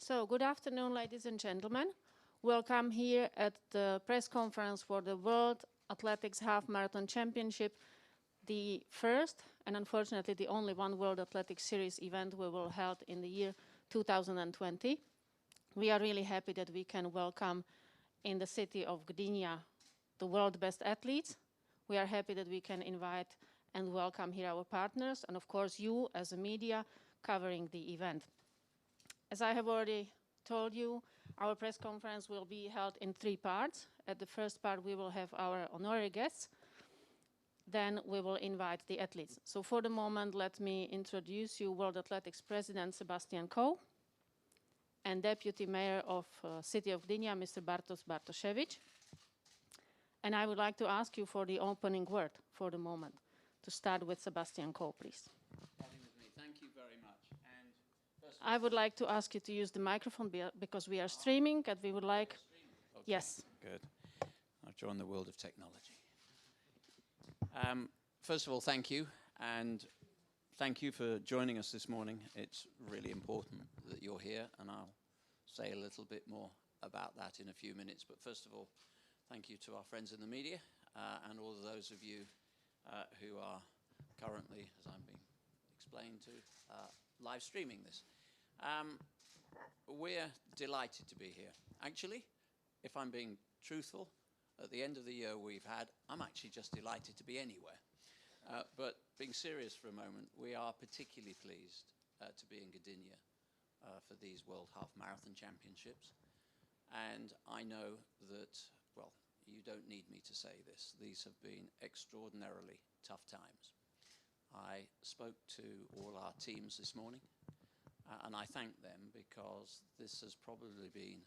So, good afternoon, ladies and gentlemen. Welcome here at the press conference for the World Athletics Half Marathon Championship, the first and unfortunately the only one World Athletics Series event we will hold in the year 2020. We are really happy that we can welcome in the city of Gdynia the world best athletes. We are happy that we can invite and welcome here our partners and of course you as a media covering the event. As I have already told you, our press conference will be held in 3 parts. At the first part, we will have our honorary guests. Then we will invite the athletes. So for the moment, let me introduce you World Athletics President Sebastian Coe and Deputy Mayor of City of Gdynia, Mr. Bartosz Bartoszewicz. And I would like to ask you for the opening word for the moment. To start with Sebastian Coe, please. Thank you very much. I would like to ask you to use the microphone because we are streaming and we would like... Okay. Yes. Good. I've joined the world of technology. First of all, thank you. And thank you for joining us this morning. It's really important that you're here and I'll say a little bit more about that in a few minutes. But first of all, thank you to our friends in the media and all of those of you who are currently, as I'm being explained to, live streaming this. We're delighted to be here. Actually, if I'm being truthful, at the end of the year we've had, I'm actually just delighted to be anywhere. But being serious for a moment, we are particularly pleased to be in Gdynia for these World Half Marathon Championships. And I know that, well, you don't need me to say this. These have been extraordinarily tough times. I spoke to all our teams this morning. And I thank them because this has probably been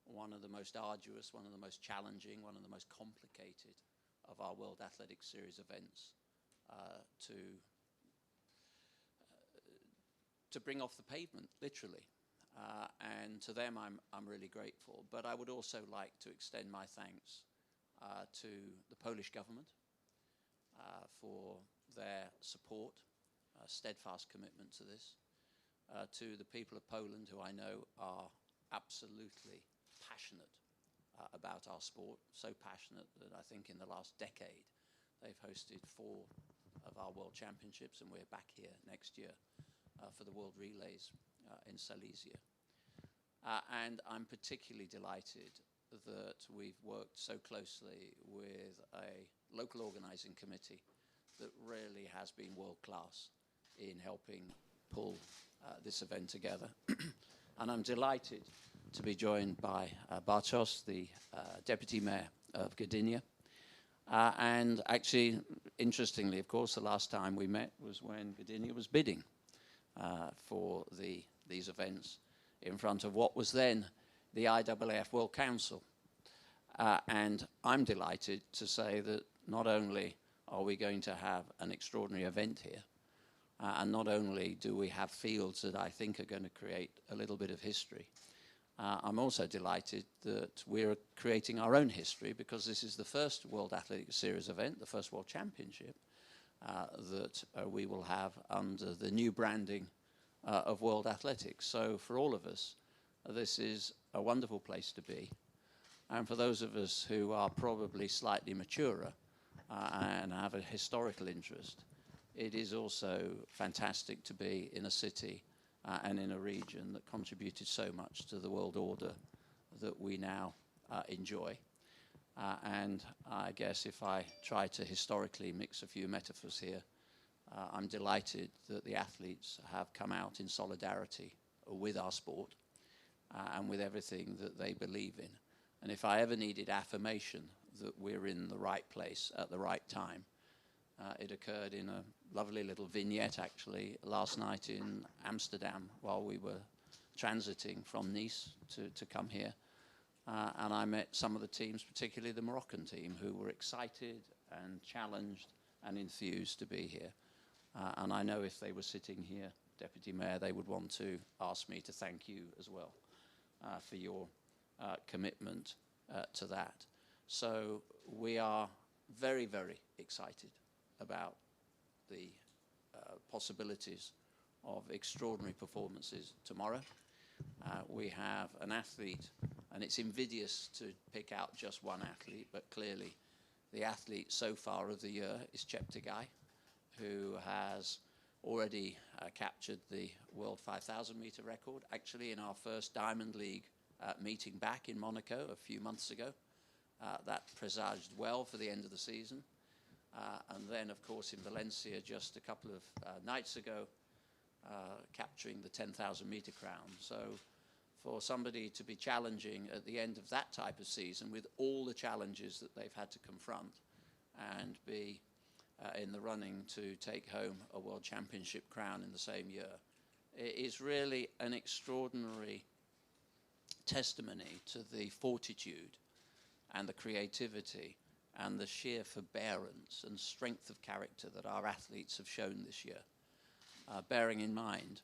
one of the most arduous, one of the most challenging, one of the most complicated of our World Athletics Series events to bring off the pavement, literally. And to them, I'm really grateful. But I would also like to extend my thanks to the Polish government for their support, steadfast commitment to this. To the people of Poland, who I know are absolutely passionate about our sport, so passionate that I think in the last decade they've hosted 4 of our World Championships, and we're back here next year for the World Relays in Silesia. And I'm particularly delighted that we've worked so closely with a local organising committee that really has been world-class in helping pull this event together. And I'm delighted to be joined by Bartosz, the Deputy Mayor of Gdynia. And actually, interestingly, of course, the last time we met was when Gdynia was bidding for these events in front of what was then the IAAF World Council. And I'm delighted to say that not only are we going to have an extraordinary event here, and not only do we have fields that I think are going to create a little bit of history, I'm also delighted that we're creating our own history because this is the first World Athletics Series event, the first World Championship that we will have under the new branding of World Athletics. So for all of us, this is a wonderful place to be. And for those of us who are probably slightly maturer and have a historical interest, it is also fantastic to be in a city and in a region that contributed so much to the world order that we now enjoy. And I guess if I try to historically mix a few metaphors here, I'm delighted that the athletes have come out in solidarity with our sport and with everything that they believe in. And if I ever needed affirmation that we're in the right place at the right time, it occurred in a lovely little vignette, actually, last night in Amsterdam while we were transiting from Nice to come here. And I met some of the teams, particularly the Moroccan team, who were excited and challenged and enthused to be here. And I know if they were sitting here, Deputy Mayor, they would want to ask me to thank you as well for your commitment to that. So we are very, very excited about the possibilities of extraordinary performances tomorrow. We have an athlete, and it's invidious to pick out just one athlete, but clearly the athlete so far of the year is Cheptegei, who has already captured the World 5,000 meter record, actually in our first Diamond League meeting back in Monaco a few months ago. That presaged well for the end of the season. And then, of course, in Valencia just a couple of nights ago, capturing the 10,000 meter crown. So for somebody to be challenging at the end of that type of season with all the challenges that they've had to confront and be in the running to take home a World Championship crown in the same year, it is really an extraordinary testimony to the fortitude and the creativity and the sheer forbearance and strength of character that our athletes have shown this year. Bearing in mind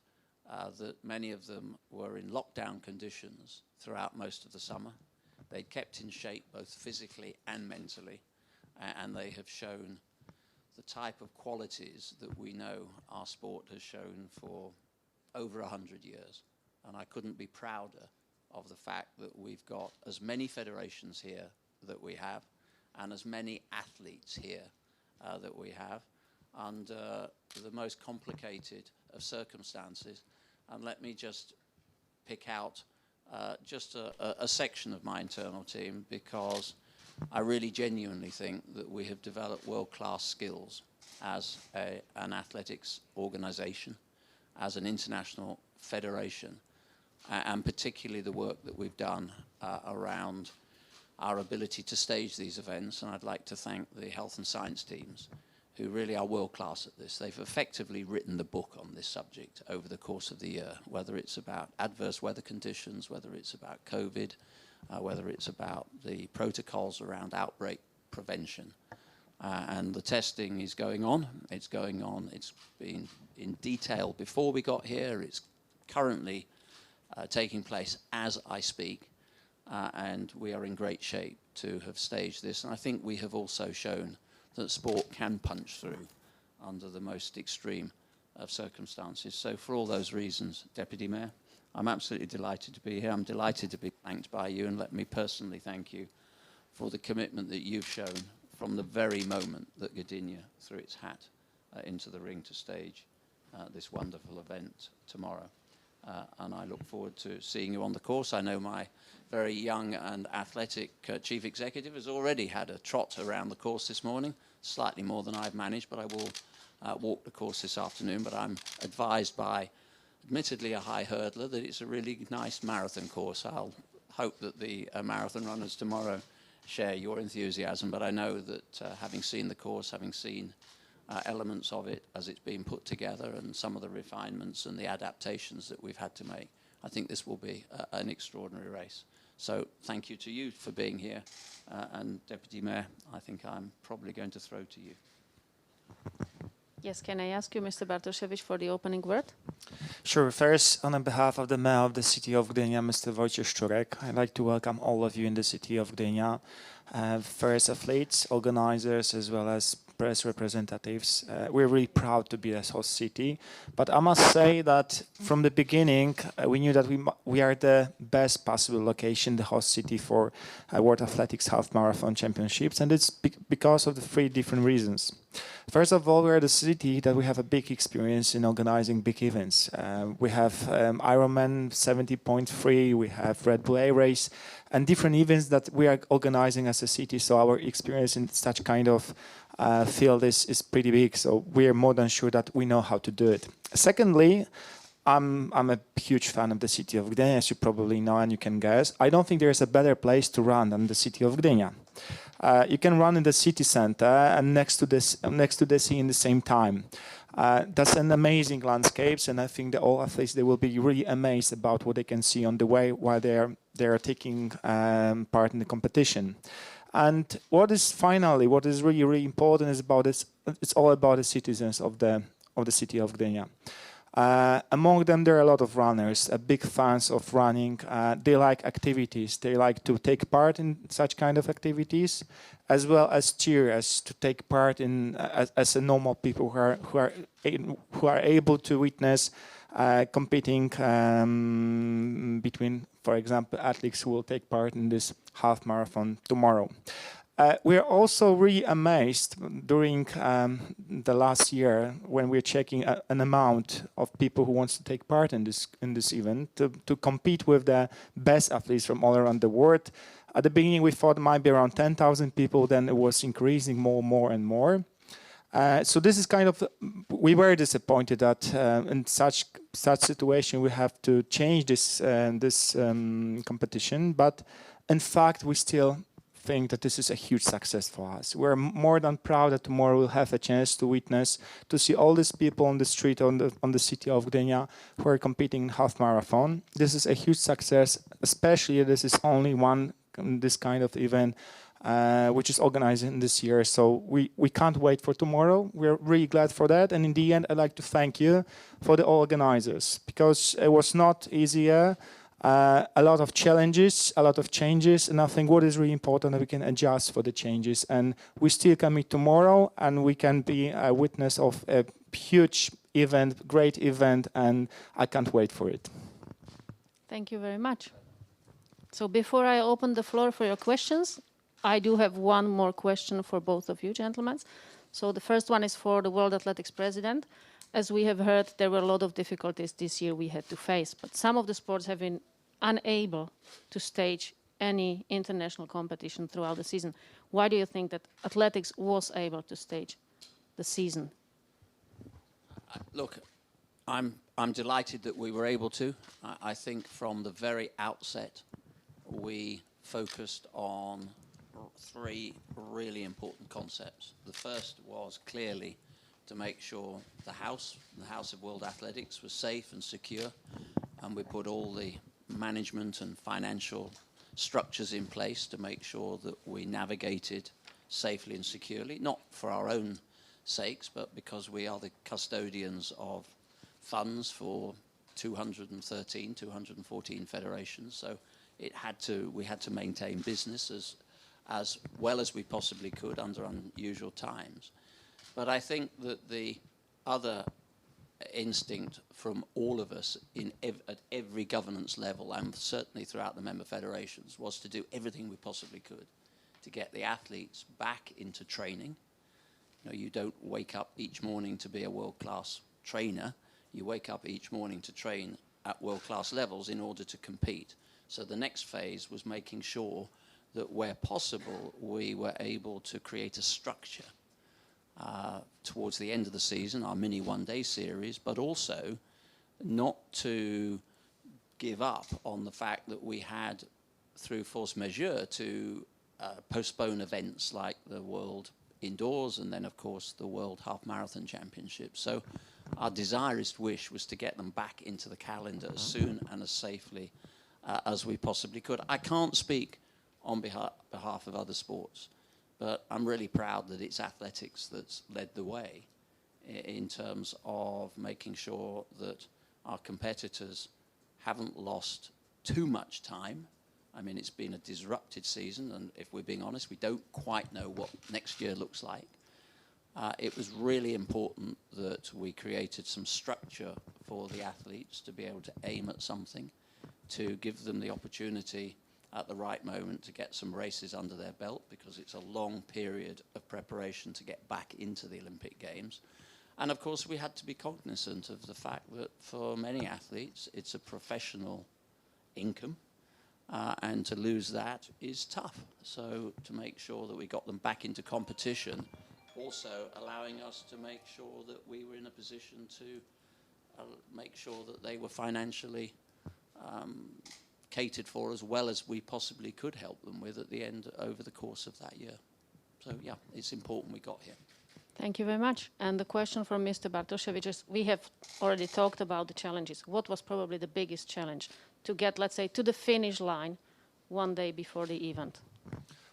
that many of them were in lockdown conditions throughout most of the summer. They kept in shape both physically and mentally, and they have shown the type of qualities that we know our sport has shown for over 100 years. And I couldn't be prouder of the fact that we've got as many federations here that we have, and as many athletes here that we have, under the most complicated of circumstances. And let me just pick out just a section of my internal team, because I really genuinely think that we have developed world-class skills as an athletics organization, as an international federation, and particularly the work that we've done around our ability to stage these events. And I'd like to thank the health and science teams, who really are world-class at this. They've effectively written the book on this subject over the course of the year, whether it's about adverse weather conditions, whether it's about COVID, whether it's about the protocols around outbreak prevention. And the testing is going on. It's going on. It's been in detail before we got here. It's currently taking place as I speak. And we are in great shape to have staged this. And I think we have also shown that sport can punch through under the most extreme of circumstances. So for all those reasons, Deputy Mayor, I'm absolutely delighted to be here. I'm delighted to be thanked by you, and let me personally thank you for the commitment that you've shown from the very moment that Gdynia threw its hat into the ring to stage this wonderful event tomorrow. And I look forward to seeing you on the course. I know my very young and athletic chief executive has already had a trot around the course this morning, slightly more than I've managed, but I will walk the course this afternoon. But I'm advised by, admittedly, a high hurdler that it's a really nice marathon course. I'll hope that the marathon runners tomorrow share your enthusiasm, but I know that having seen the course, having seen elements of it as it's been put together, and some of the refinements and the adaptations that we've had to make, I think this will be an extraordinary race. So thank you to you for being here. And Deputy Mayor, I think I'm probably going to throw to you. Yes, can I ask you, Mr. Bartoszewicz, for the opening word? Sure. First, on behalf of the Mayor of the City of Gdynia, Mr. Wojciech Szczurek, I'd like to welcome all of you in the City of Gdynia. First, athletes, organizers, as well as press representatives. We're really proud to be a host city, but I must say that from the beginning, we knew that we are the best possible location, the host city for World Athletics Half Marathon Championships, and it's because of the three different reasons. First of all, we are the city that we have a big experience in organizing big events. We have Ironman 70.3, we have Red Bull A Race, and different events that we are organizing as a city, so our experience in such kind of field is pretty big, so we are more than sure that we know how to do it. Secondly, I'm a huge fan of the city of Gdynia, as you probably know and you can guess. I don't think there's a better place to run than the city of Gdynia. You can run in the city center and next to the sea in the same time. That's an amazing landscapes, and I think that all athletes, they will be really amazed about what they can see on the way while they are taking part in the competition. And what is really, really important is about this. It's all about the citizens of the city of Gdynia. Among them, there are a lot of runners, big fans of running. They like activities. They like to take part in such kind of activities, as well as cheerers to take part in as a normal people who are able to witness competing between, for example, athletes who will take part in this half marathon tomorrow. We're also really amazed during the last year when we're checking an amount of people who wants to take part in this event to compete with the best athletes from all around the world. At the beginning, we thought it might be around 10,000 people. Then it was increasing more and more. So this is kind of, we were disappointed that in such situation we have to change this competition. But in fact, we still think that this is a huge success for us. We're more than proud that tomorrow we'll have a chance to witness, to see all these people on the street on the city of Gdynia who are competing in half marathon. This is a huge success, especially this is only one this kind of event which is organized in this year. So we can't wait for tomorrow. We're really glad for that. And in the end, I'd like to thank you for the organizers, because it was not easier. A lot of challenges, a lot of changes, and I think what is really important that we can adjust for the changes. And we still can meet tomorrow, and we can be a witness of a huge event, great event, and I can't wait for it. Thank you very much. So before I open the floor for your questions, I do have one more question for both of you, gentlemen. So the first one is for the World Athletics President. As we have heard, there were a lot of difficulties this year we had to face, but some of the sports have been unable to stage any international competition throughout the season. Why do you think that athletics was able to stage the season? Look, I'm delighted that we were able to. I think from the very outset, we focused on three really important concepts. The first was clearly to make sure the House of World Athletics was safe and secure, and we put all the management and financial structures in place to make sure that we navigated safely and securely, not for our own sakes, but because we are the custodians of funds for 214 federations. So we had to maintain business as well as we possibly could under unusual times. But I think that the other instinct from all of us at every governance level, and certainly throughout the member federations, was to do everything we possibly could to get the athletes back into training. You know, you don't wake up each morning to be a world-class trainer. You wake up each morning to train at world-class levels in order to compete. So the next phase was making sure that where possible, we were able to create a structure towards the end of the season, our mini one-day series, but also not to give up on the fact that we had, through force majeure, to postpone events like the World Indoors and then, of course, the World Half Marathon Championship. So our desirous wish was to get them back into the calendar as soon and as safely as we possibly could. I can't speak on behalf of other sports, but I'm really proud that it's athletics that's led the way in terms of making sure that our competitors haven't lost too much time. I mean, it's been a disrupted season, and if we're being honest, we don't quite know what next year looks like. It was really important that we created some structure for the athletes to be able to aim at something, to give them the opportunity at the right moment to get some races under their belt, because it's a long period of preparation to get back into the Olympic Games. And of course, we had to be cognizant of the fact that for many athletes, it's a professional income, and to lose that is tough. So to make sure that we got them back into competition, also allowing us to make sure that we were in a position to make sure that they were financially catered for as well as we possibly could help them with at the end over the course of that year. So yeah, it's important we got here. Thank you very much. And the question from Mr. Bartoszewicz is, we have already talked about the challenges. What was probably the biggest challenge to get, let's say, to the finish line one day before the event?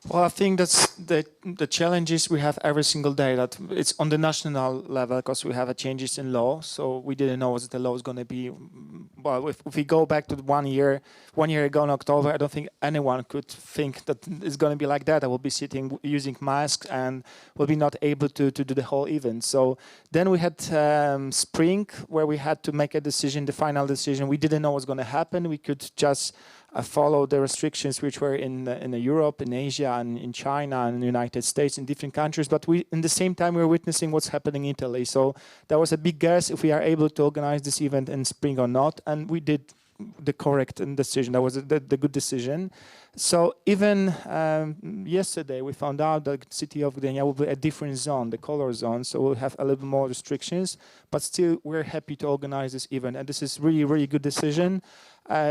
Well, I think that's the challenges we have every single day. That it's on the national level because we have a changes in law, so we didn't know what the law is going to be. Well, if we go back to 1 year ago in October, I don't think anyone could think that it's going to be like that. I will be sitting using masks and will be not able to do the whole event. So then we had spring where we had to make a decision, the final decision. We didn't know what's going to happen. We could just follow the restrictions which were in Europe, in Asia, and in China, and in the United States, in different countries. But we, in the same time, we were witnessing what's happening in Italy. So there was a big guess if we are able to organize this event in spring or not. And we did the correct decision. That was the good decision. So even yesterday, we found out that the city of Gdynia will be a different zone, the color zone. So we'll have a little more restrictions. But still, we're happy to organize this event. And this is really, really good decision.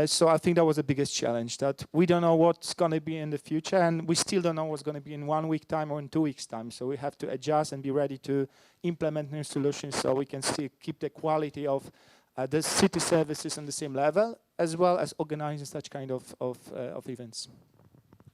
So I think that was the biggest challenge, that we don't know what's going to be in the future, and we still don't know what's going to be in 1 week time or in 2 weeks time. So we have to adjust and be ready to implement new solutions so we can still keep the quality of the city services on the same level, as well as organizing such kind of events.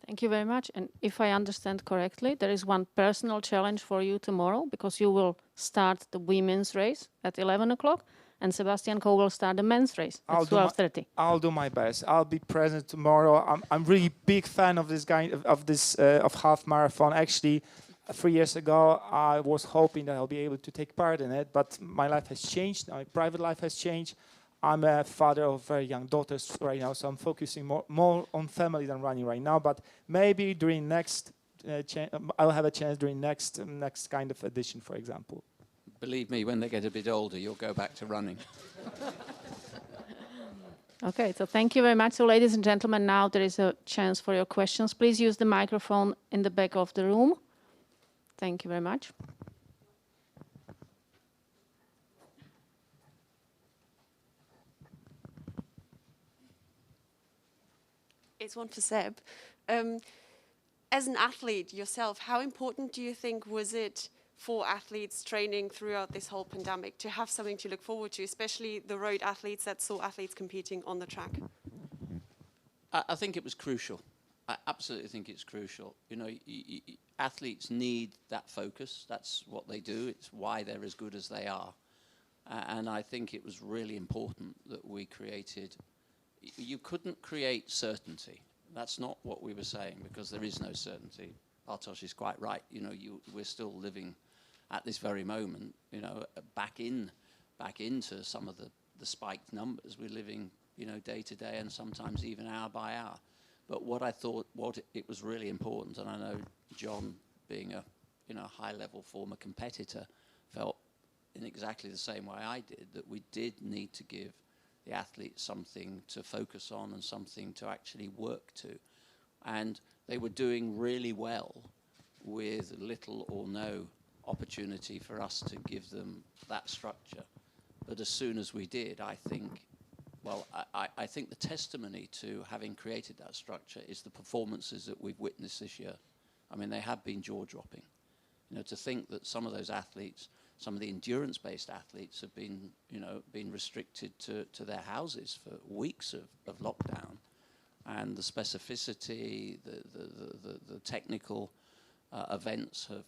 Thank you very much. And if I understand correctly, there is one personal challenge for you tomorrow, because you will start the women's race at 11 o'clock. And Sebastian Coe will start the men's race at 12:30. I'll do my best. I'll be present tomorrow. I'm really big fan of this guy of half marathon. Actually, 3 years ago, I was hoping that I'll be able to take part in it, but my life has changed. My private life has changed. I'm a father of very young daughters right now, so I'm focusing more on family than running right now. But maybe during next, I'll have a chance during next kind of edition, for example. Believe me, when they get a bit older, you'll go back to running. Okay, so thank you very much. So ladies and gentlemen, now there is a chance for your questions. Please use the microphone in the back of the room. Thank you very much. It's one for Seb. As an athlete yourself, how important do you think was it for athletes training throughout this whole pandemic to have something to look forward to, especially the road athletes that saw athletes competing on the track? I think it was crucial. I absolutely think it's crucial. You know, athletes need that focus. That's what they do. It's why they're as good as they are. And I think it was really important that we created. You couldn't create certainty. That's not what we were saying, because there is no certainty. Bartosz is quite right. You know, we're still living at this very moment, you know, back into some of the spiked numbers. We're living, you know, day to day and sometimes even hour by hour. But what I thought, it was really important, and I know John, being a, you know, high-level former competitor, felt in exactly the same way I did, that we did need to give the athletes something to focus on and something to actually work to. And they were doing really well with little or no opportunity for us to give them that structure. But as soon as we did, I think, well, I think the testimony to having created that structure is the performances that we've witnessed this year. I mean, they have been jaw-dropping. You know, to think that some of those athletes, some of the endurance-based athletes have been, you know, been restricted to their houses for weeks of lockdown. And the specificity, the technical events have,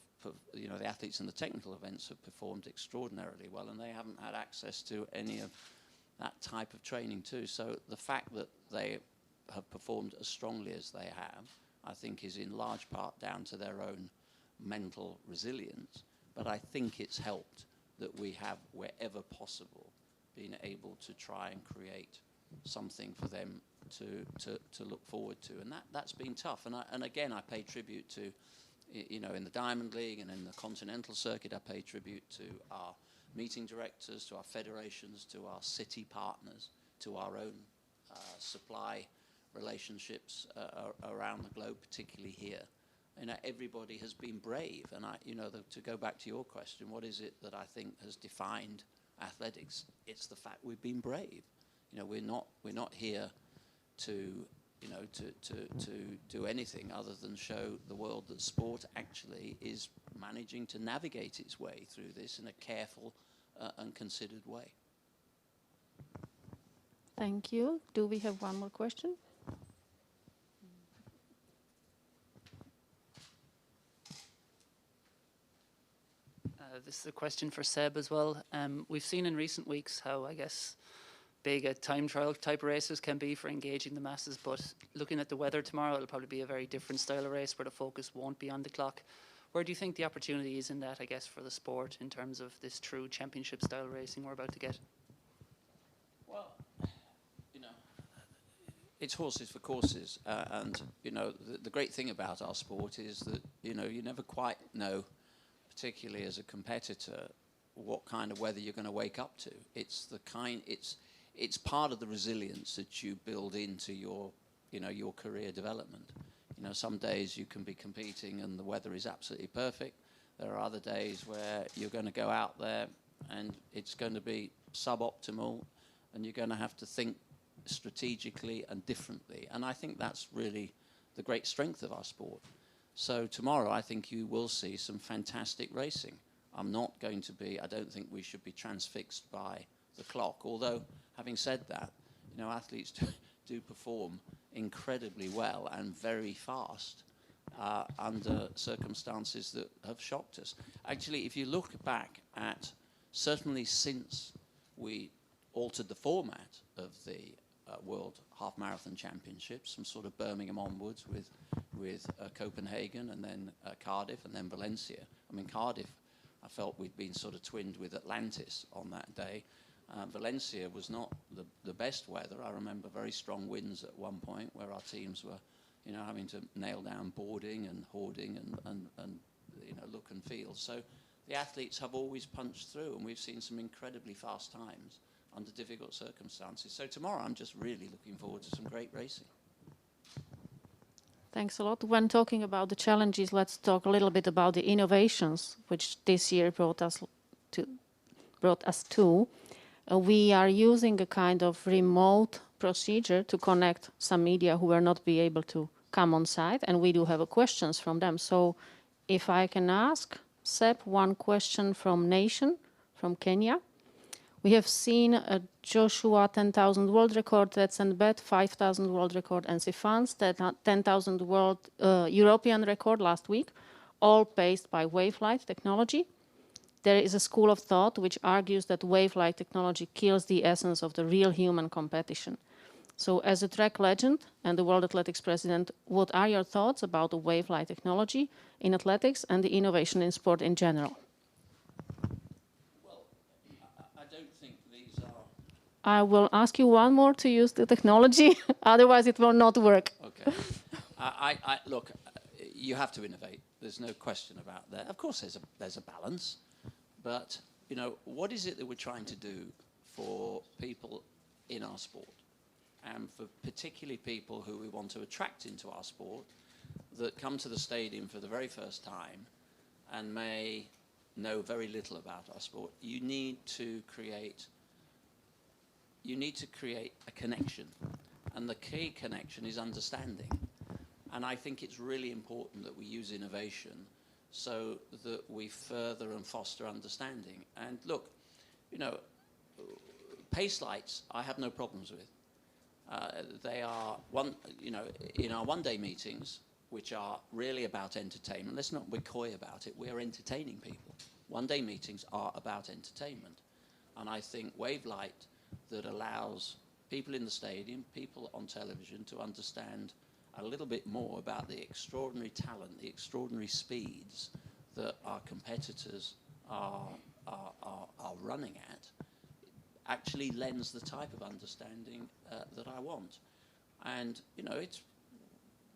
you know, the athletes in the technical events have performed extraordinarily well, and they haven't had access to any of that type of training too. So the fact that they have performed as strongly as they have, I think, is in large part down to their own mental resilience. But I think it's helped that we have, wherever possible, been able to try and create something for them to look forward to, and that's been tough. And again, I pay tribute to, you know, in the Diamond League and in the continental circuit, I pay tribute to our meeting directors, to our federations, to our city partners, to our own supply relationships around the globe, particularly here. You know, everybody has been brave, and you know, to go back to your question, what is it that I think has defined athletics? It's the fact we've been brave. You know, we're not here to, you know, to do anything other than show the world that sport actually is managing to navigate its way through this in a careful and considered way. Thank you. Do we have one more question? This is a question for Seb as well. We've seen in recent weeks how, I guess, big a time trial type races can be for engaging the masses, but looking at the weather tomorrow, it'll probably be a very different style of race where the focus won't be on the clock. Where do you think the opportunity is in that, I guess, for the sport in terms of this true championship style racing we're about to get? Well, you know, it's horses for courses, and you know the great thing about our sport is that you never quite know, particularly as a competitor, what kind of weather you're going to wake up to. It's part of the resilience that you build into your career development. Some days you can be competing and the weather is absolutely perfect. There are other days where you're going to go out there and it's going to be suboptimal, and you're going to have to think strategically and differently. And I think that's really the great strength of our sport. So tomorrow I think you will see some fantastic racing. I don't think we should be transfixed by the clock, although having said that, athletes do perform incredibly well and very fast under circumstances that have shocked us. Actually, if you look back at, certainly since we altered the format of the World Half Marathon Championships, from sort of Birmingham onwards with Copenhagen and then Cardiff and then Valencia. I mean, Cardiff, I felt we'd been sort of twinned with Atlantis on that day. Valencia was not the best weather. I remember very strong winds at one point where our teams were, having to nail down boarding and hoarding and look and feel. So the athletes have always punched through, and we've seen some incredibly fast times under difficult circumstances. So tomorrow I'm just really looking forward to some great racing. Thanks a lot. When talking about the challenges, let's talk a little bit about the innovations which this year brought us to. We are using a kind of remote procedure to connect some media who will not be able to come on site, and we do have questions from them. So if I can ask Seb one question from Nation, from Kenya. We have seen a Joshua 10,000 world record, that's in bet 5,000 world record, and Sifan's 10,000 world European record last week, all paced by wavelight technology. There is a school of thought which argues that wavelight technology kills the essence of the real human competition. So as a track legend and the World Athletics President, what are your thoughts about the wavelight technology in athletics and the innovation in sport in general? Well, I don't think these are... I will ask you one more to use the technology, otherwise it will not work. Okay. Look, you have to innovate. There's no question about that. Of course there's a balance. But, what is it that we're trying to do for people in our sport, and for particularly people who we want to attract into our sport that come to the stadium for the very first time and may know very little about our sport? You need to create a connection, and the key connection is understanding. And I think it's really important that we use innovation so that we further and foster understanding. And look, pace lights I have no problems with. They are in our one-day meetings, which are really about entertainment. Let's not be coy about it. We are entertaining people. One-day meetings are about entertainment, and I think wavelight that allows people in the stadium, people on television, to understand a little bit more about the extraordinary talent, the extraordinary speeds that our competitors are running at, actually lends the type of understanding that I want. And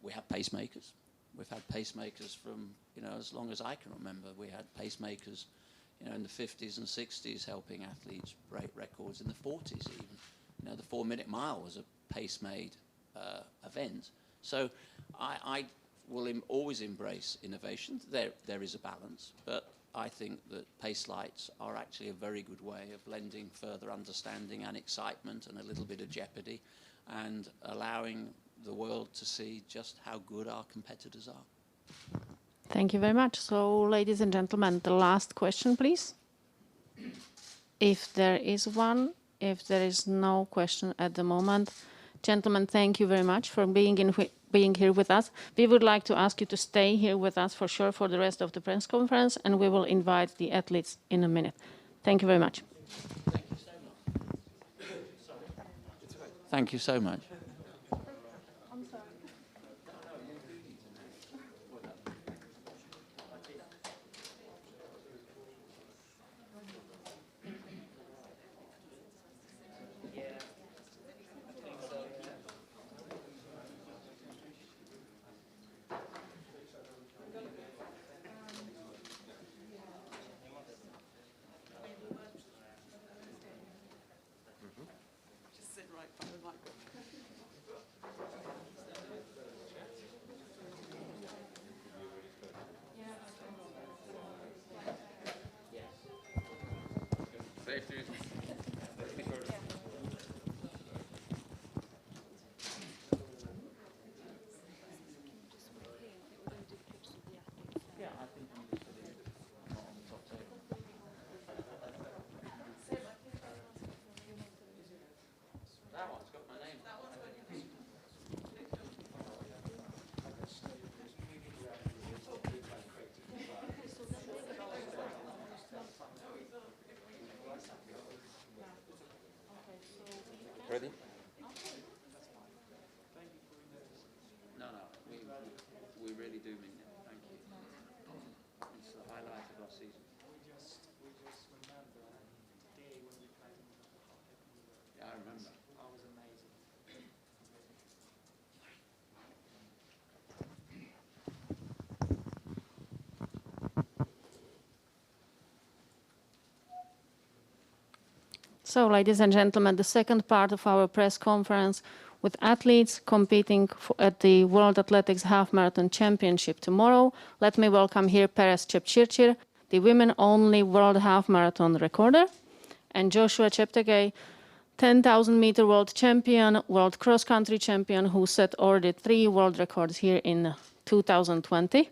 we have pacemakers. We've had pacemakers from as long as I can remember. We had pacemakers in the 50s and 60s helping athletes break records, in the 40s even. The 4-minute mile was a pace-made event. So I will always embrace innovation. There is a balance, but I think that pace lights are actually a very good way of blending further understanding and excitement and a little bit of jeopardy, and allowing the world to see just how good our competitors are. Thank you very much. So, ladies and gentlemen, the last question, please. If there is one, if there is no question at the moment, Gentlemen, thank you very much for being here with us. We would like to ask you to stay here with us for sure for the rest of the press conference, and we will invite the athletes in a minute. Thank you very much. Thank you so much. Just sit right by the microphone. Ready? No, we really do mean it. Thank you. It's the highlight of our season. We just remember the day when we played in the cup. Yeah, I remember. I was amazing. So, ladies and gentlemen, the second part of our press conference with athletes competing at the World Athletics Half Marathon Championship tomorrow. Let me welcome here Perez Chepchirchir, the women-only World Half Marathon recorder, and Joshua Cheptegei, 10,000-meter world champion, world cross-country champion, who set already 3 world records here in 2020.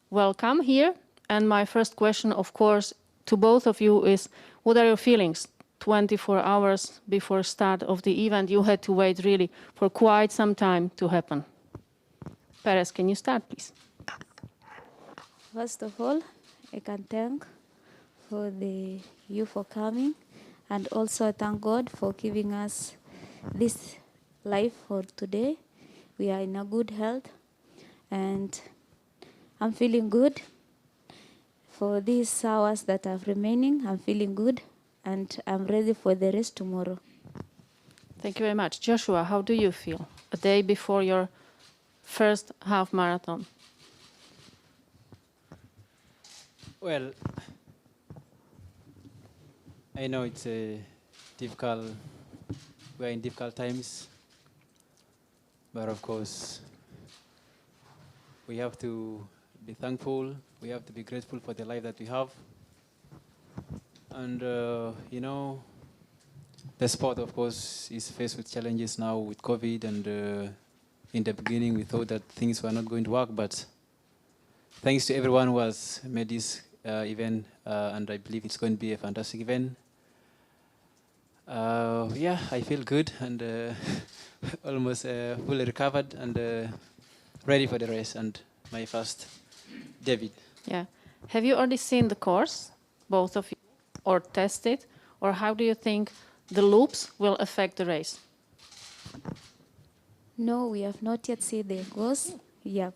Welcome here. And my first question, of course, to both of you is, what are your feelings? 24 hours before start of the event, you had to wait really for quite some time to happen. Perez, can you start, please? First of all, I can thank for you for coming, and also thank God for giving us this life for today. We are in a good health, and I'm feeling good. For these hours that are remaining, I'm feeling good, and I'm ready for the race tomorrow. Thank you very much. Joshua, how do you feel a day before your first half marathon? Well, I know it's a difficult, we're in difficult times, but of course, we have to be thankful, we have to be grateful for the life that we have. And, you know, the sport, of course, is faced with challenges now with COVID, and in the beginning we thought that things were not going to work, but thanks to everyone who has made this event, and I believe it's going to be a fantastic event. Yeah, I feel good and almost fully recovered and ready for the race and my first debut. Yeah. Have you already seen the course, both of you, or tested, or how do you think the loops will affect the race? No, we have not yet seen the course. Yeah.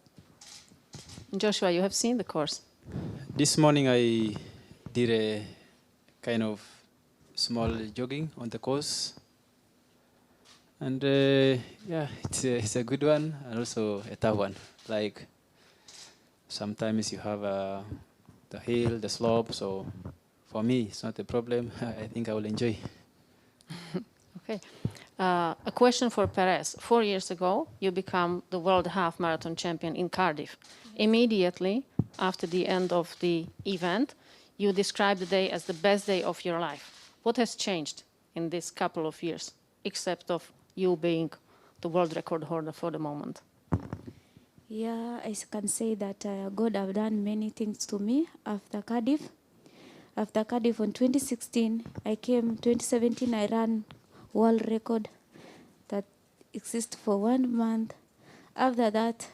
Joshua, you have seen the course. This morning I did a kind of small jogging on the course, and yeah, it's a good one and also a tough one. Like sometimes you have the hill, the slope, so for me it's not a problem. I think I will enjoy. Okay. A question for Perez. 4 years ago, you became the world half marathon champion in Cardiff. Immediately after the end of the event, you described the day as the best day of your life. What has changed in this couple of years, except of you being the world record holder for the moment? Yeah, I can say that God have done many things to me after Cardiff. After Cardiff in 2016, I came 2017, I ran world record. That exist for 1 month. After that,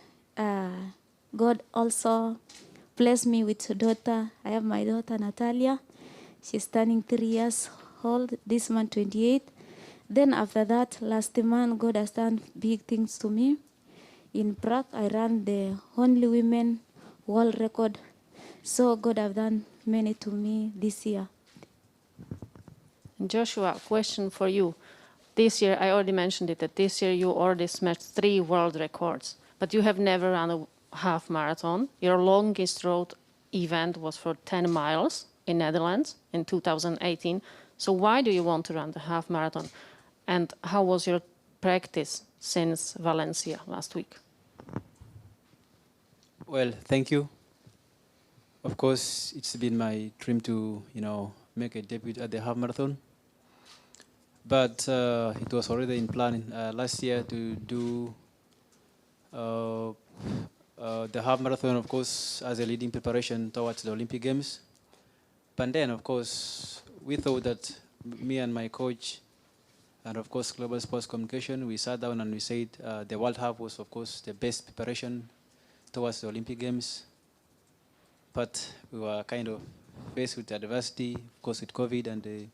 God also blessed me with a daughter. I have my daughter Natalia. She's turning 3 years old this month, 28. Then after that, last month, God has done big things to me. In Prague, I ran the only women world record. So God have done many to me this year. Joshua, question for you. This year, I already mentioned it, that this year you already smashed 3 world records, but you have never run a half marathon. Your longest road event was for 10 miles in Netherlands in 2018. So why do you want to run the half marathon? And how was your practice since Valencia last week? Well, thank you. Of course, it's been my dream to, make a debut at the half marathon. But it was already in plan last year to do the half marathon, of course, as a leading preparation towards the Olympic Games. But then, of course, we thought that me and my coach, and of course, Global Sports Communication, we sat down and we said the World Half was, of course, the best preparation towards the Olympic Games. But we were kind of faced with adversity, of course, with COVID, and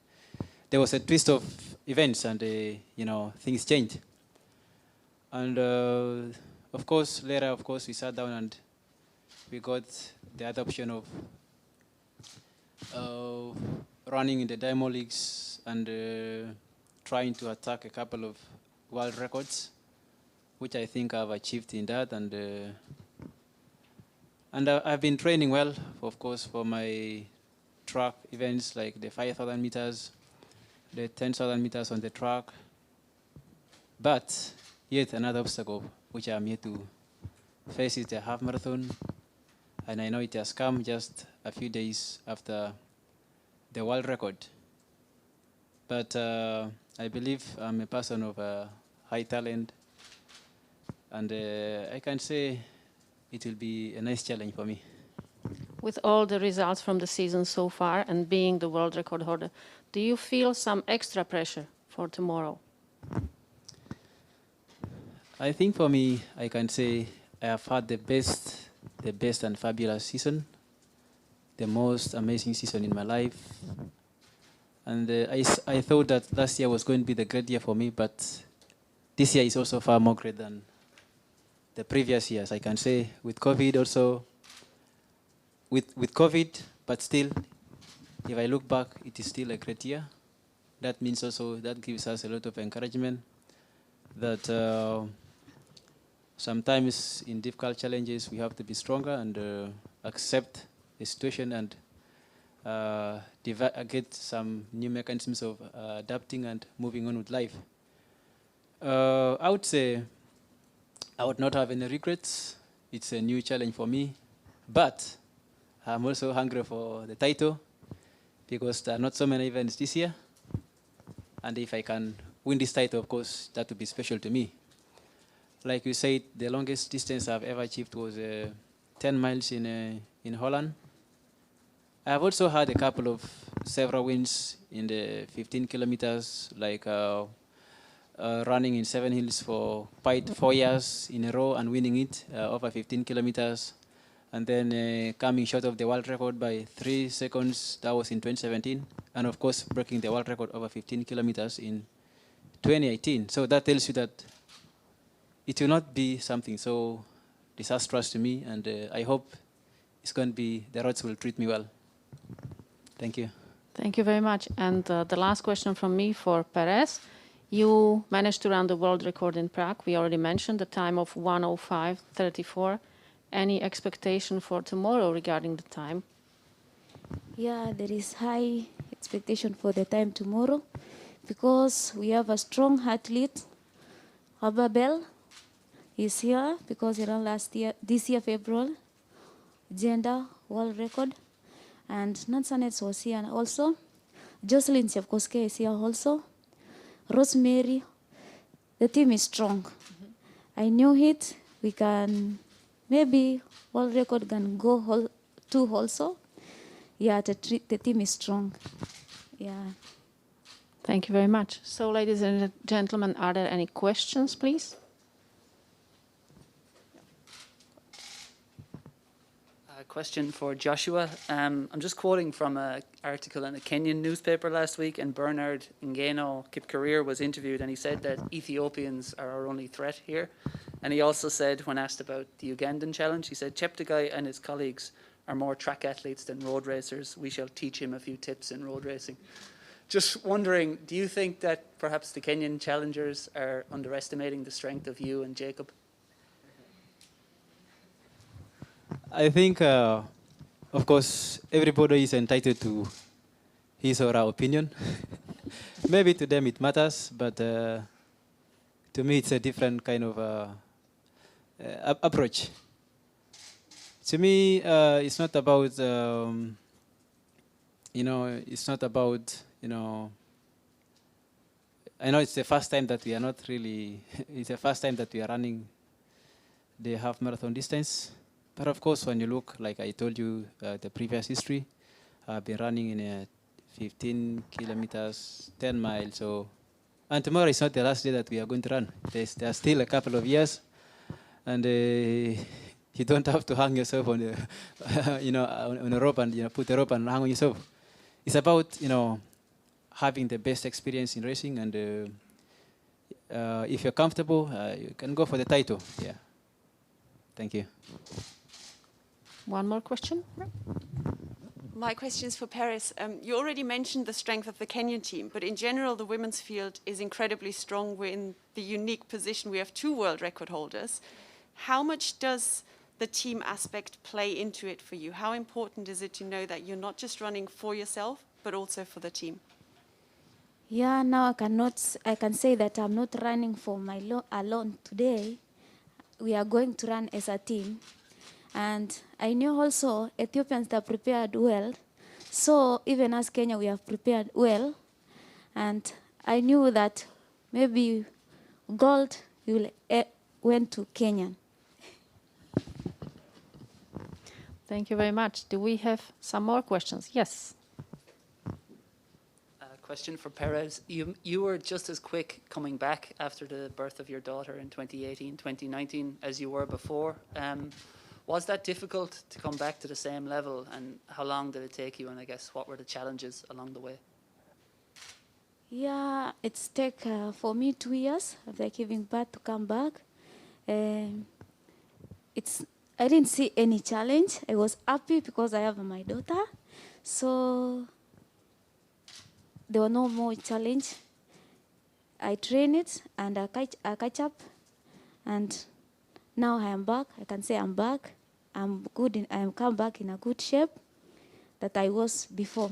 there was a twist of events, and things changed. And of course, later, of course, we sat down and we got the other option of running in the Diamond Leagues and trying to attack a couple of world records, which I think I've achieved in that. And I've been training well, of course, for my track events like the 5,000 meters, the 10,000 meters on the track. But yet another obstacle which I'm here to face is the half marathon. And I know it has come just a few days after the world record. But I believe I'm a person of high talent. And I can say it will be a nice challenge for me. With all the results from the season so far and being the world record holder, do you feel some extra pressure for tomorrow? I think for me, I can say I have had the best and fabulous season, the most amazing season in my life. And I thought that last year was going to be the great year for me, but this year is also far more great than the previous years. I can say with COVID also, with COVID, but still, if I look back, it is still a great year. That means also that gives us a lot of encouragement that sometimes in difficult challenges we have to be stronger and accept the situation and get some new mechanisms of adapting and moving on with life. I would say I would not have any regrets. It's a new challenge for me, but I'm also hungry for the title because there are not so many events this year. And if I can win this title, of course, that would be special to me. Like you said, the longest distance I've ever achieved was 10 miles in Holland. I've also had a couple of several wins in the 15 kilometers, like running in 7 hills for 4 years in a row and winning it over 15 kilometers. And then coming short of the world record by 3 seconds, that was in 2017. And of course, breaking the world record over 15 kilometers in 2018. So that tells you that it will not be something so disastrous to me. And I hope it's going to be, the roads will treat me well. Thank you. Thank you very much. And the last question from me for Perez. You managed to run the world record in Prague. We already mentioned the time of 1:05:34. Any expectation for tomorrow regarding the time? Yeah, there is high expectation for the time tomorrow because we have a strong athlete. Ababel is here because he ran this year February, gender world record. And Nansanet was here also. Jocelyn Chepkoske is here also. Rosemary, the team is strong. I knew it. We can, maybe world record can go too also. Yeah, the team is strong. Yeah. Thank you very much. So, ladies and gentlemen, are there any questions, please? A question for Joshua. I'm just quoting from an article in a Kenyan newspaper last week, and Bernard Ngeno Kipkorir was interviewed, and he said that Ethiopians are our only threat here. And he also said, when asked about the Ugandan challenge, he said, Cheptegei and his colleagues are more track athletes than road racers. We shall teach him a few tips in road racing. Just wondering, do you think that perhaps the Kenyan challengers are underestimating the strength of you and Jacob? I think, of course, everybody is entitled to his or her opinion. Maybe to them it matters, but to me it's a different kind of approach. To me, it's not about, it's not about, I know it's the first time that we are not really, it's the first time that we are running the half marathon distance. But of course, when you look, like I told you, the previous history, I've been running in 15 kilometers, 10 miles. So, and tomorrow is not the last day that we are going to run. There's still a couple of years, and you don't have to hang yourself on the, on a rope and put a rope and hang on yourself. It's about having the best experience in racing, and if you're comfortable, you can go for the title. Yeah. Thank you. One more question? My question is for Paris. You already mentioned the strength of the Kenyan team, but in general, the women's field is incredibly strong. We're in the unique position. We have 2 world record holders. How much does the team aspect play into it for you? How important is it to know that you're not just running for yourself, but also for the team? Yeah, now I can say that I'm not running for alone today. We are going to run as a team. And I knew also Ethiopians are prepared well. So even as Kenya, we have prepared well. And I knew that maybe gold went to Kenyan. Thank you very much. Do we have some more questions? Yes. Question for Perez. You were just as quick coming back after the birth of your daughter in 2018, 2019 as you were before. Was that difficult to come back to the same level, and how long did it take you, and I guess what were the challenges along the way? Yeah, it's take for me 2 years after giving birth to come back. I didn't see any challenge. I was happy because I have my daughter. So there were no more challenge. I train it and I catch up, and now I am back. I can say I'm back. I'm good. I am come back in a good shape that I was before.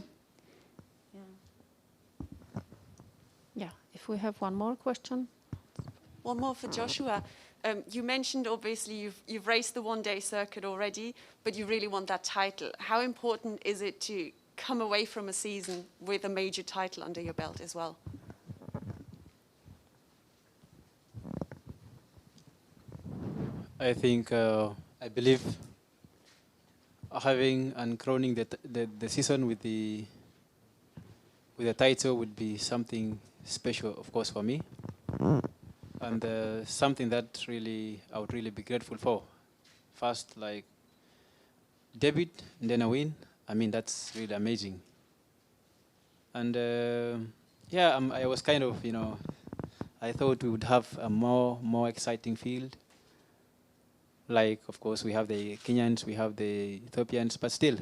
Yeah, if we have one more question. One more for Joshua. You mentioned obviously you've raced the one-day circuit already, but you really want that title. How important is it to come away from a season with a major title under your belt as well? I think, I believe having and crowning the season with the title would be something special, of course, for me. And something that really I would really be grateful for. First, like debut, and then a win. I mean, that's really amazing. And yeah, I was kind of, I thought we would have a more exciting field. Like, of course, we have the Kenyans, we have the Ethiopians, but still,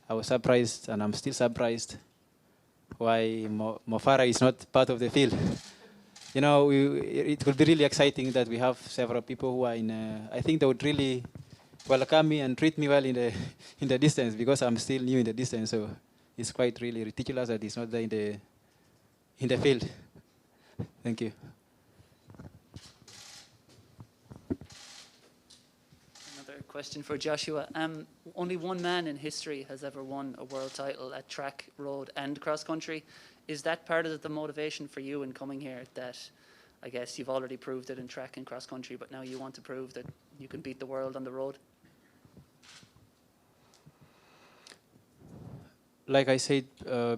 I was surprised, and I'm still surprised why Mofara is not part of the field. It will be really exciting that we have several people who are in. I think they would really welcome me and treat me well in the distance, because I'm still new in the distance. So it's quite really ridiculous that it's not there in the field. Thank you. Another question for Joshua. Only one man in history has ever won a world title at track, road, and cross country. Is that part of the motivation for you in coming here, that I guess you've already proved it in track and cross country, but now you want to prove that you can beat the world on the road? Like I said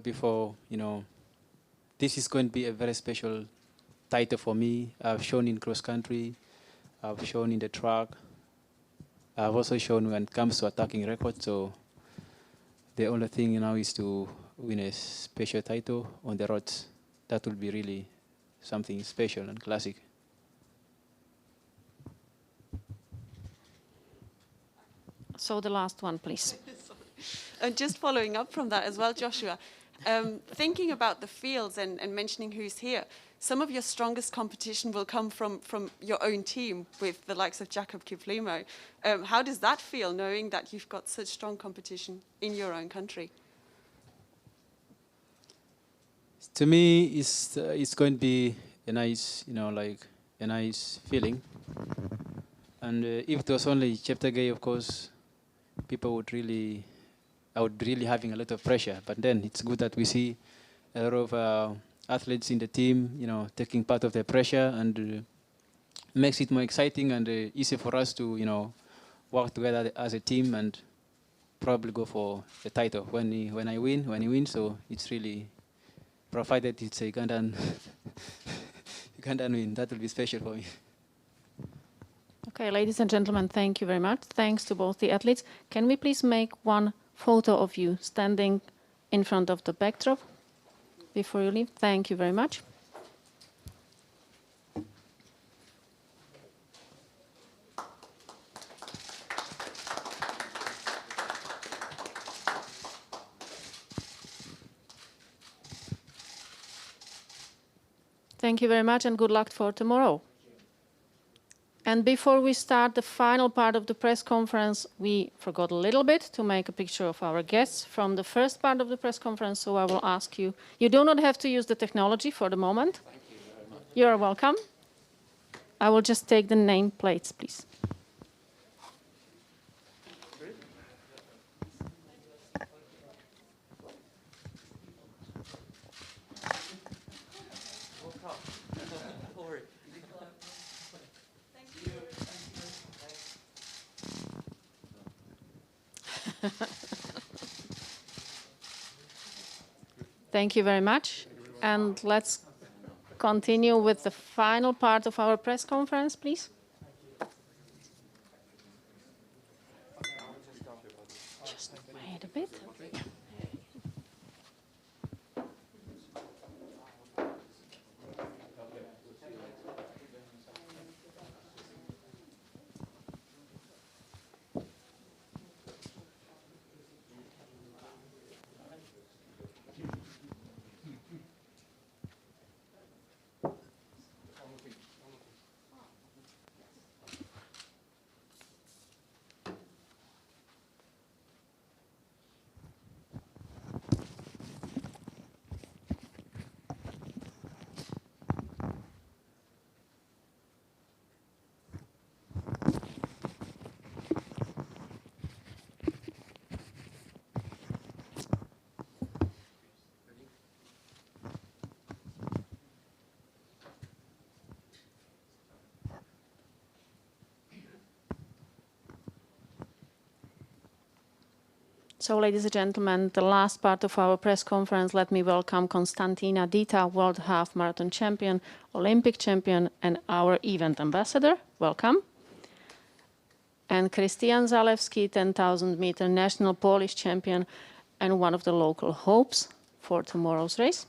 before, this is going to be a very special title for me. I've shown in cross country, I've shown in the track, I've also shown when it comes to attacking record. So the only thing now is to win a special title on the roads. That will be really something special and classic. So the last one, please. And just following up from that as well, Joshua, thinking about the fields and mentioning who's here, some of your strongest competition will come from your own team with the likes of Jakob Kiplimo. How does that feel, knowing that you've got such strong competition in your own country? To me, it's going to be a nice, like a nice feeling. And if it was only chapter gay, of course, people would really, I would be really having a lot of pressure. But then it's good that we see a lot of athletes in the team, taking part of the pressure, and makes it more exciting and easy for us to, work together as a team and probably go for the title when he wins. So it's really, provided it's a Ugandan win, that will be special for me. Okay, ladies and gentlemen, thank you very much. Thanks to both the athletes. Can we please make one photo of you standing in front of the backdrop before you leave? Thank you very much. Thank you very much and good luck for tomorrow. And before we start the final part of the press conference, we forgot a little bit to make a picture of our guests from the first part of the press conference, so I will ask you. You do not have to use the technology for the moment. Thank you very much. You are welcome. I will just take the name plates, please. Thank you very much. And let's continue with the final part of our press conference, please. Just wait a bit. So, ladies and gentlemen, the last part of our press conference, let me welcome Konstantina Dita, World Half Marathon Champion, Olympic Champion, and our event ambassador. Welcome. And Krystian Zalewski, 10,000 meter national Polish champion and one of the local hopes for tomorrow's race.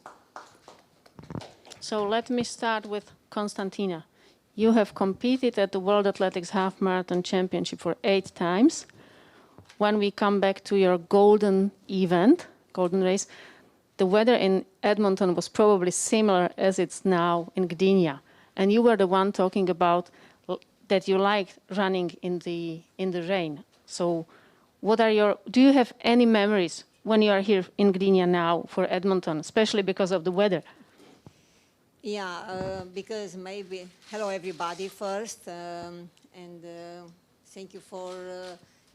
So let me start with Konstantina. You have competed at the World Athletics Half Marathon Championship for 8 times. When we come back to your golden event, golden race, the weather in Edmonton was probably similar as it's now in Gdynia. And you were the one talking about that you like running in the rain. So do you have any memories when you are here in Gdynia now for Edmonton, especially because of the weather? Yeah, because maybe, hello everybody first, thank you for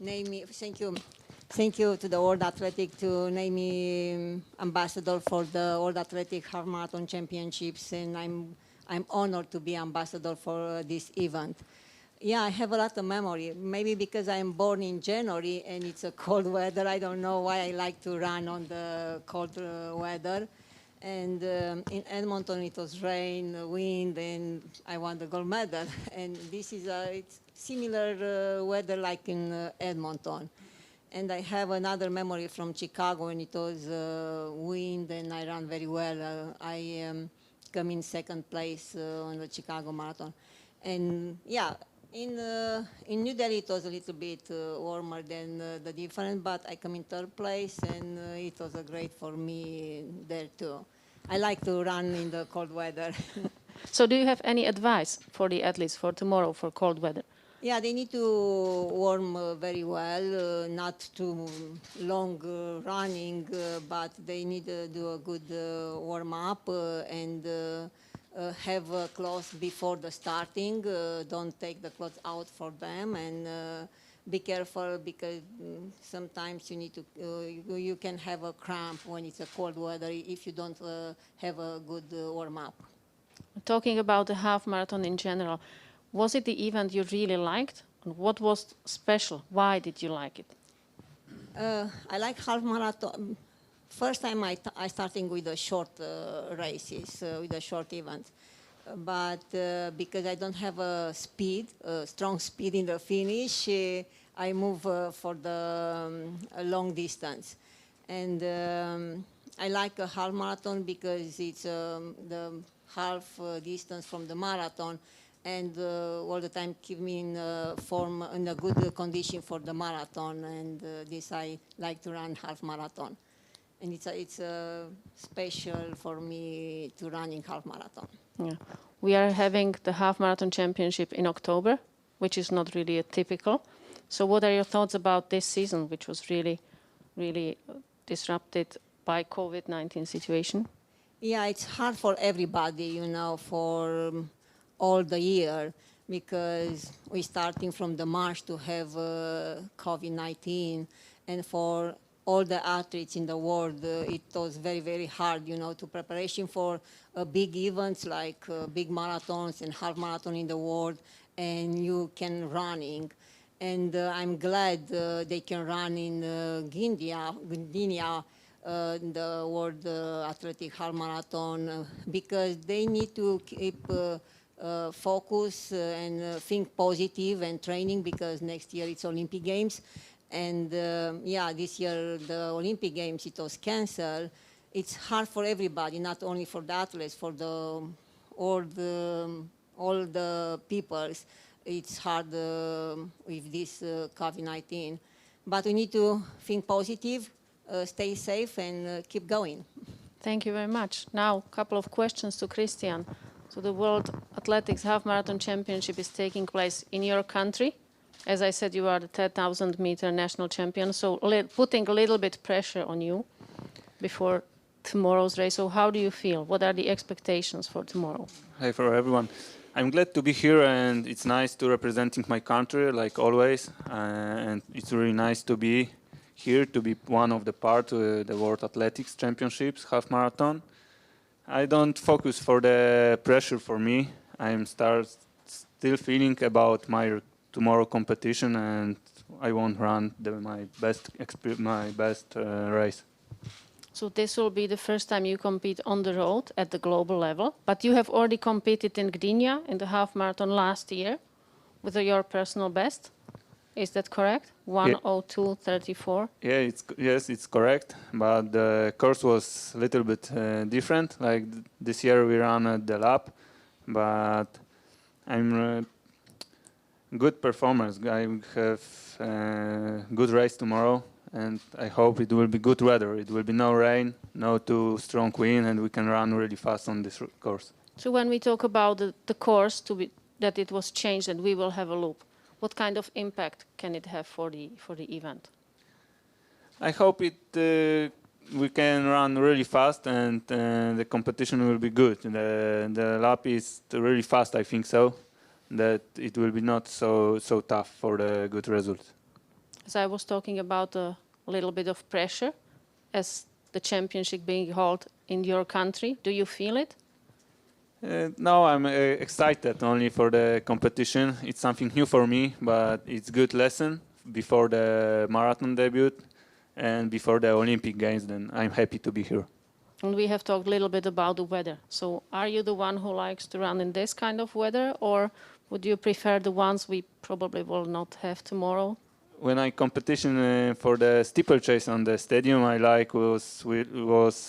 naming, thank you to the World Athletic to name me ambassador for the World Athletic Half Marathon Championships, and I'm honored to be ambassador for this event. Yeah, I have a lot of memory, maybe because I'm born in January and it's a cold weather. I don't know why I like to run on the cold weather. And in Edmonton, it was rain, wind, and I won the gold medal. And this is it's similar weather like in Edmonton. And I have another memory from Chicago when it was wind and I ran very well. I come in second place on the Chicago Marathon. And yeah, in New Delhi it was a little bit warmer than the difference, but I come in third place and it was great for me there too. I like to run in the cold weather. So do you have any advice for the athletes for tomorrow for cold weather? Yeah, they need to warm very well, not too long running, but they need to do a good warm up and have clothes before the starting. Don't take the clothes out for them and be careful because sometimes you need to you can have a cramp when it's a cold weather if you don't have a good warm up. Talking about the half marathon in general, was it the event you really liked? And what was special? Why did you like it? I like half marathon. First time I starting with the short races, with the short events. But because I don't have a strong speed in the finish, I move for the long distance. And I like a half marathon because it's the half distance from the marathon and all the time keep me in form, in a good condition for the marathon. And this I like to run half marathon. And it's special for me to run in half marathon. Yeah. We are having the half marathon championship in October, which is not really a typical. So what are your thoughts about this season, which was really, really disrupted by COVID-19 situation? Yeah, it's hard for everybody, you know, for all the year because we're starting from the March to have COVID-19, and for all the athletes in the world, it was very, very hard, you know, to preparation for big events like big marathons and half marathon in the world, and you can running. And I'm glad they can run in Gdynia, the World Athletic Half Marathon, because they need to keep focus and think positive and training because next year it's Olympic Games. And yeah, this year the Olympic Games, it was canceled. It's hard for everybody, not only for the athletes, for all the peoples. It's hard with this COVID-19. But we need to think positive, stay safe, and keep going. Thank you very much. Now, a couple of questions to Christian. So the World Athletics Half Marathon Championship is taking place in your country. As I said, you are the 10,000 meter national champion, so putting a little bit pressure on you before tomorrow's race. So how do you feel? What are the expectations for tomorrow? Hi for everyone. I'm glad to be here, and it's nice to representing my country like always. And it's really nice to be here, to be one of the part of the World Athletics Championships half marathon. I don't focus for the pressure for me. I'm still feeling about my tomorrow competition, and I won't run my best race. So this will be the first time you compete on the road at the global level, but you have already competed in Gdynia in the half marathon last year with your personal best. Is that correct? 1:02:34. Yeah, yes, it's correct. But the course was a little bit different. Like this year we ran at the lap, but I'm good performance. I have good race tomorrow, and I hope it will be good weather. It will be no rain, no too strong wind, and we can run really fast on this course. So when we talk about the course that it was changed and we will have a loop, what kind of impact can it have for the event? I hope we can run really fast, and the competition will be good. The lap is really fast, I think so, that it will be not so tough for the good results. As I was talking about a little bit of pressure as the championship being held in your country, do you feel it? No, I'm excited only for the competition. It's something new for me, but it's good lesson before the marathon debut and before the Olympic Games. Then I'm happy to be here. And we have talked a little bit about the weather. So are you the one who likes to run in this kind of weather, or would you prefer the ones we probably will not have tomorrow? When I competition for the steeplechase on the stadium, I like was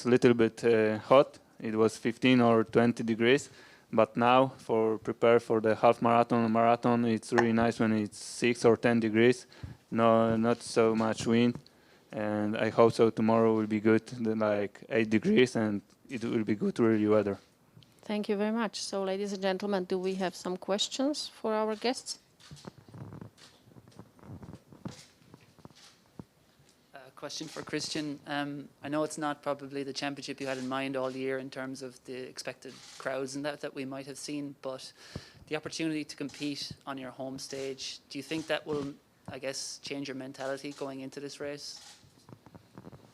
little bit hot. It was 15 or 20 degrees. But now, for prepare for the half marathon and marathon, it's really nice when it's 6 or 10 degrees. No, not so much wind. And I hope so tomorrow will be good, like 8 degrees, and it will be good really weather. Thank you very much. So, ladies and gentlemen, do we have some questions for our guests? Question for Christian. I know it's not probably the championship you had in mind all year in terms of the expected crowds and that we might have seen, but the opportunity to compete on your home stage, do you think that will, I guess, change your mentality going into this race?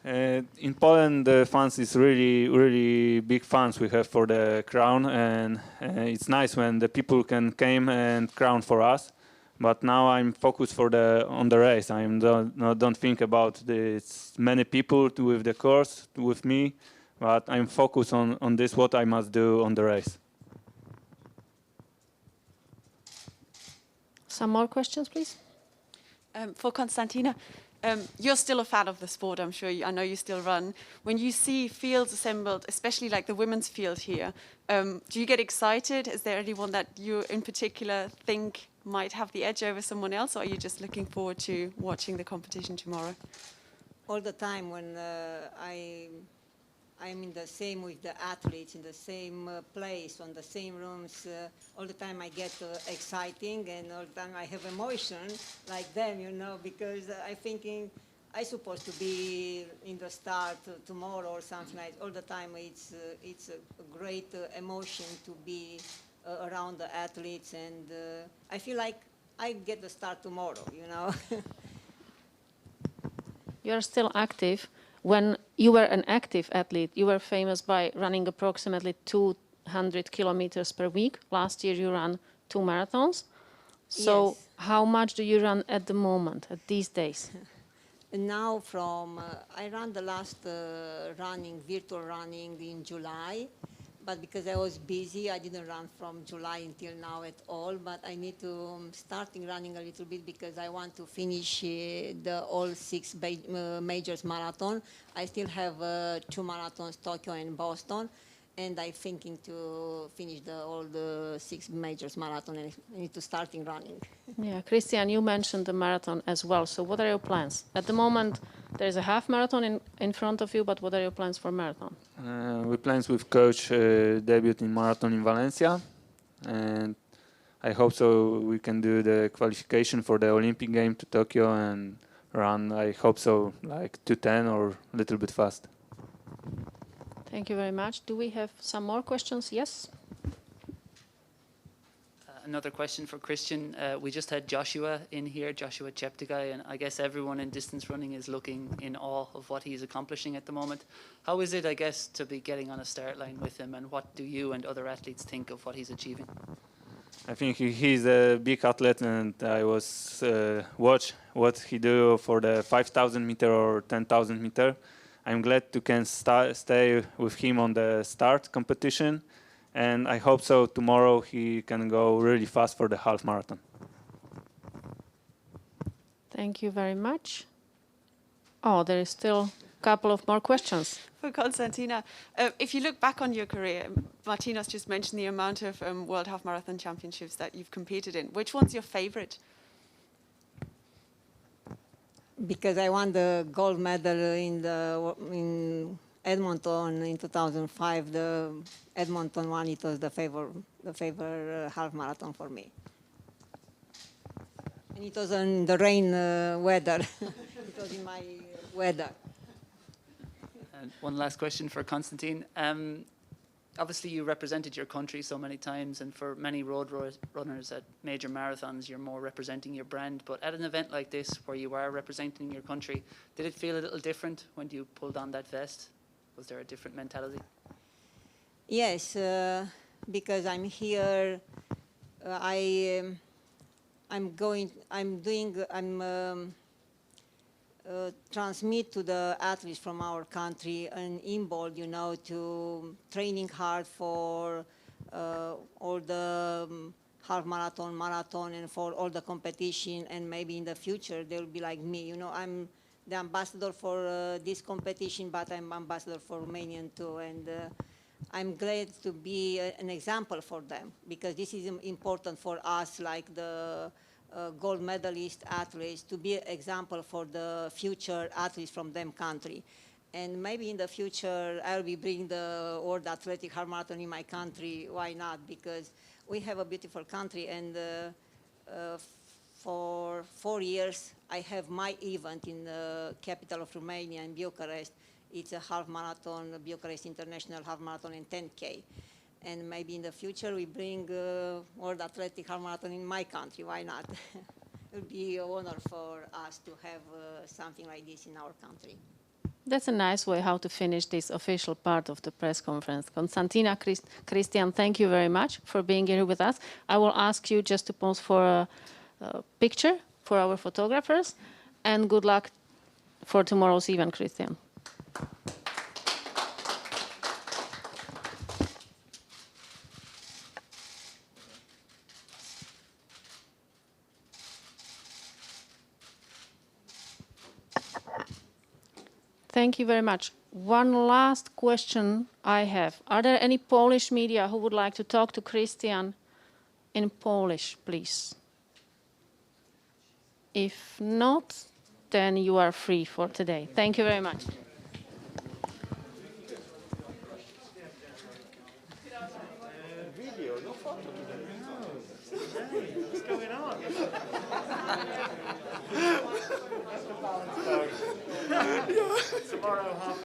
In Poland, the fans is really big fans we have for the crown, and it's nice when the people can came and crown for us. But now I'm focused on the race. I don't think about this many people with the course with me, but I'm focused on this what I must do on the race. Some more questions, please. For Konstantina, you're still a fan of the sport, I'm sure. I know you still run. When you see fields assembled, especially like the women's field here, do you get excited? Is there anyone that you in particular think might have the edge over someone else, or are you just looking forward to watching the competition tomorrow? All the time when I'm in the same with the athletes, in the same place, on the same rooms, all the time I get exciting, and all the time I have emotion like them, you know, because I'm thinking I'm supposed to be in the start tomorrow or something like that. All the time it's a great emotion to be around the athletes, and I feel like I get the start tomorrow, you know. You're still active. When you were an active athlete, you were famous by running approximately 200 kilometers per week. Last year you ran 2 marathons. So Yes. how much do you run at the moment, at these days? And now I ran the last virtual running in July, but because I was busy, I didn't run from July until now at all, but I need to starting running a little bit because I want to finish the all 6 majors marathon. I still have 2 marathons, Tokyo and Boston, and I'm thinking to finish all the 6 majors marathon, and I need to starting running. Yeah, Christian, you mentioned the marathon as well. So what are your plans? At the moment, there's a half marathon in front of you, but what are your plans for marathon? We plans with coach debut in marathon in Valencia, and I hope so we can do the qualification for the Olympic game to Tokyo and run. I hope so like 2:10 or a little bit fast. Thank you very much. Do we have some more questions? Yes. Another question for Christian. We just had Joshua in here, Joshua Cheptegei, and I guess everyone in distance running is looking in awe of what he's accomplishing at the moment. How is it, I guess, to be getting on a start line with him, and what do you and other athletes think of what he's achieving? I think he's a big athlete, and I was watch what he do for the 5,000 meter or 10,000 meter. I'm glad to can stay with him on the start competition. And I hope so tomorrow he can go really fast for the half marathon. Thank you very much. Oh, there is still a couple of more questions. For Konstantina, if you look back on your career, Martinos just mentioned the amount of World Half Marathon Championships that you've competed in. Which one's your favorite? Because I won the gold medal in Edmonton in 2005, the Edmonton one, it was the favorite half marathon for me. And it was in the rain weather. It was in my weather. And one last question for Konstantin. Obviously, you represented your country so many times, and for many road runners at major marathons, you're more representing your brand. But at an event like this, where you are representing your country, did it feel a little different when you pulled on that vest? Was there a different mentality? Yes, because I'm here. I'm transmit to the athletes from our country an impulse, you know, to training hard for all the half marathon, and for all the competition, and maybe in the future they'll be like me. You know, I'm the ambassador for this competition, but I'm ambassador for Romanian too, and I'm glad to be an example for them, because this is important for us, like the gold medalist athletes, to be an example for the future athletes from them country. And maybe in the future, I'll be bringing the World Athletic Half Marathon in my country. Why not? Because we have a beautiful country, and for 4 years, I have my event in the capital of Romania, in Bucharest. It's a half marathon, Bucharest International Half Marathon, and 10K. And maybe in the future, we bring World Athletic Half Marathon in my country. Why not? It would be an honor for us to have something like this in our country. That's a nice way how to finish this official part of the press conference. Constantina, Christian, thank you very much for being here with us. I will ask you just to pose for a picture for our photographers, and good luck for tomorrow's event, Christian. Thank you very much. One last question I have. Are there any Polish media who would like to talk to Christian in Polish, please? If not, then you are free for today. Thank you very much.